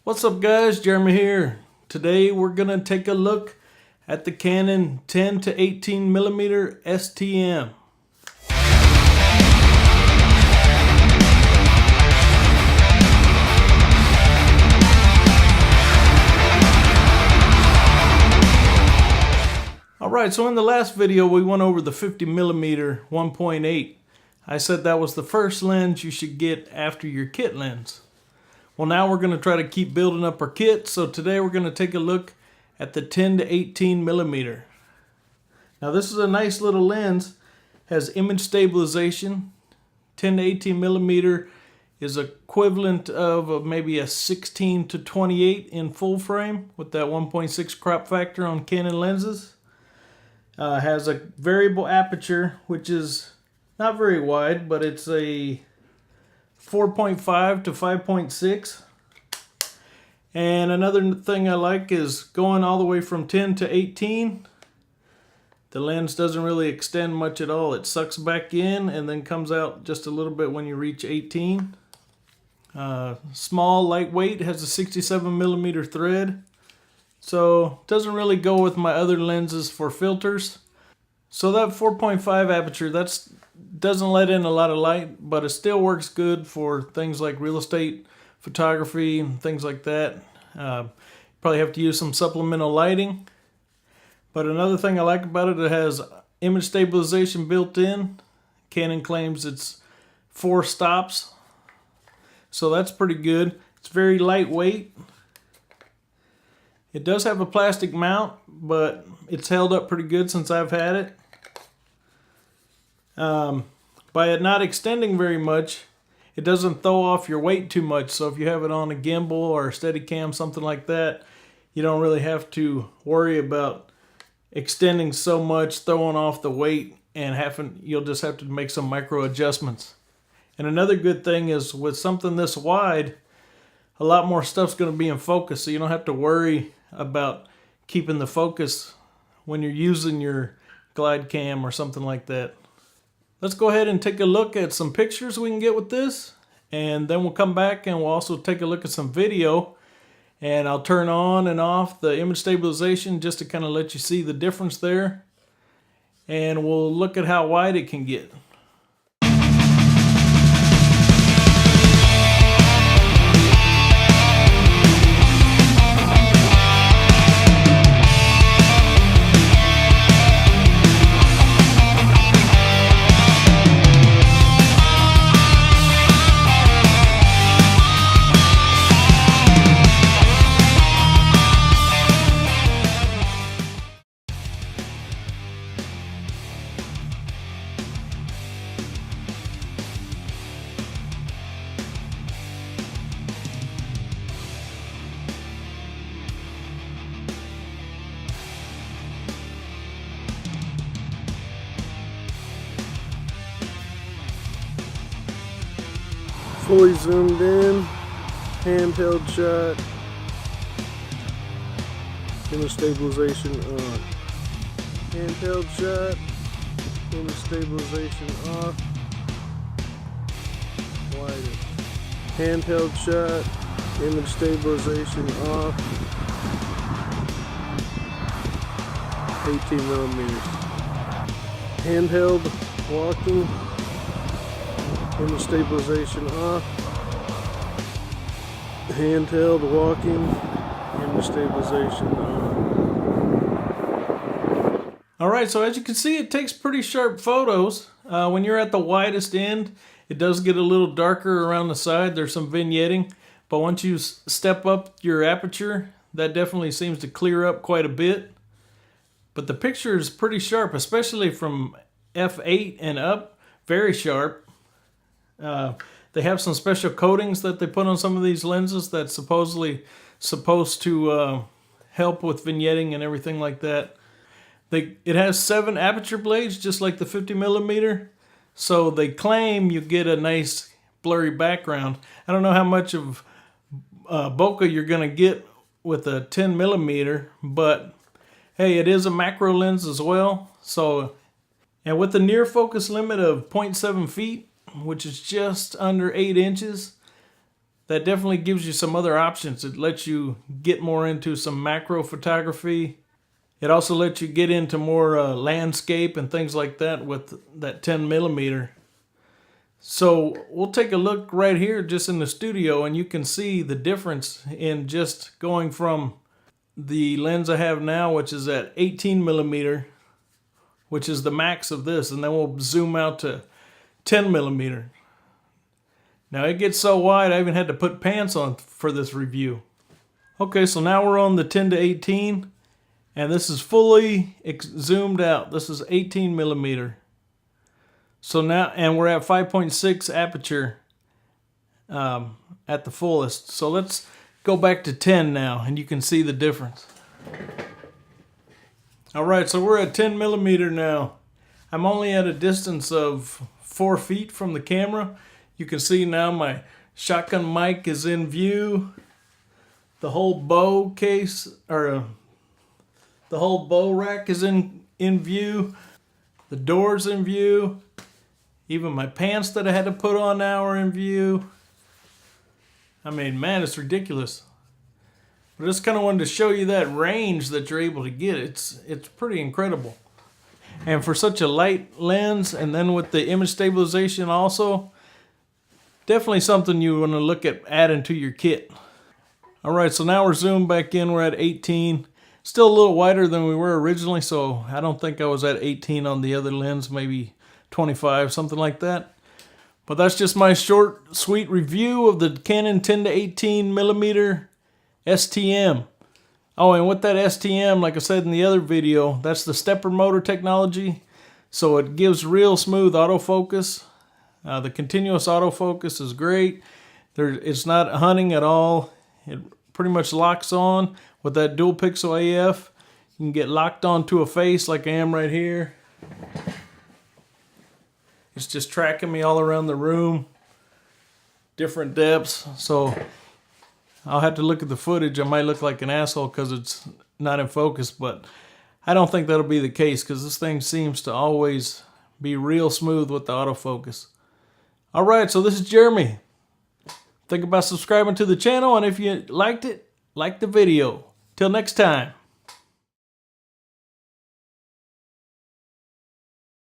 What's up guys, Jeremy here. Today we're going to take a look at the Canon 10 to 18 millimeter STM. Alright, so in the last video we went over the 50 millimeter 1.8. I said that was the first lens you should get after your kit lens. Well, now we're going to try to keep building up our kit, so today we're going to take a look at the 10 to 18 millimeter. Now this is a nice little lens, has image stabilization. 10 to 18 millimeter is equivalent of maybe a 16 to 28 in full frame with that 1.6 crop factor on Canon lenses. Has a variable aperture, which is not very wide, but it's a 4.5 to 5.6. And another thing I like is going all the way from 10 to 18. The lens doesn't really extend much at all. It sucks back in and then comes out just a little bit when you reach 18. Small, lightweight, has a 67 millimeter thread. So doesn't really go with my other lenses for filters. So that 4.5 aperture, doesn't let in a lot of light, but it still works good for things like real estate photography and things like that. Probably have to use some supplemental lighting. But another thing I like about it, it has image stabilization built in. Canon claims it's 4 stops, so that's pretty good. It's very lightweight. It does have a plastic mount, but it's held up pretty good since I've had it. By it not extending very much, it doesn't throw off your weight too much. So if you have it on a gimbal or a Steadicam, something like that, you don't really have to worry about extending so much, throwing off the weight, and you'll just have to make some micro adjustments. And another good thing is with something this wide, a lot more stuff's going to be in focus, so you don't have to worry about keeping the focus when you're using your glide cam or something like that. Let's go ahead and take a look at some pictures we can get with this, and then we'll come back and we'll also take a look at some video, and I'll turn on and off the image stabilization just to kind of let you see the difference there, and we'll look at how wide it can get. Fully zoomed in, handheld shot, image stabilization on. Handheld shot, image stabilization off. Wider. Handheld shot, image stabilization off. 18 millimeters. Handheld walking. Image stabilization off. Handheld walking. Image stabilization on. Alright, so as you can see, it takes pretty sharp photos. When you're at the widest end, it does get a little darker around the side. There's some vignetting. But once you step up your aperture, that definitely seems to clear up quite a bit. But the picture is pretty sharp, especially from f8 and up. Very sharp. They have some special coatings that they put on some of these lenses that's supposedly supposed to help with vignetting and everything like that. It has 7 aperture blades, just like the 50 millimeter. So they claim you get a nice blurry background. I don't know how much of bokeh you're going to get with a 10 millimeter, but hey, it is a macro lens as well. So, and with the near focus limit of 0.7 feet, which is just under 8 inches, that definitely gives you some other options. It lets you get more into some macro photography. It also lets you get into more landscape and things like that with that 10mm. So we'll take a look right here just in the studio, and you can see the difference in just going from the lens I have now, which is at 18mm, which is the max of this, and then we'll zoom out to 10mm. Now it gets so wide I even had to put pants on for this review. Okay, so now we're on the 10 to 18, and this is fully zoomed out. This is 18mm. So now, and we're at 5.6 aperture at the fullest. So let's go back to 10 now, and you can see the difference. All right, so we're at 10mm now. I'm only at a distance of 4 feet from the camera. You can see now my shotgun mic is in view. The whole bow case, or the whole bow rack is in view. The door's in view. Even my pants that I had to put on now are in view. I mean, man, it's ridiculous. But I just kind of wanted to show you that range that you're able to get. It's pretty incredible. And for such a light lens, and then with the image stabilization also, definitely something you want to look at adding to your kit. Alright, so now we're zoomed back in. We're at 18. Still a little wider than we were originally, so I don't think I was at 18 on the other lens, maybe 25, something like that. But that's just my short, sweet review of the Canon 10 to 18mm STM. Oh, and with that STM, like I said in the other video, that's the stepper motor technology. So it gives real smooth autofocus. The continuous autofocus is great. It's not hunting at all. It pretty much locks on with that dual pixel AF. You can get locked onto a face like I am right here. It's just tracking me all around the room, different depths. So I'll have to look at the footage. I might look like an asshole because it's not in focus, but I don't think that'll be the case because this thing seems to always be real smooth with the autofocus. All right, so this is Jeremy. Think about subscribing to the channel, and if you liked it, like the video. Till next time.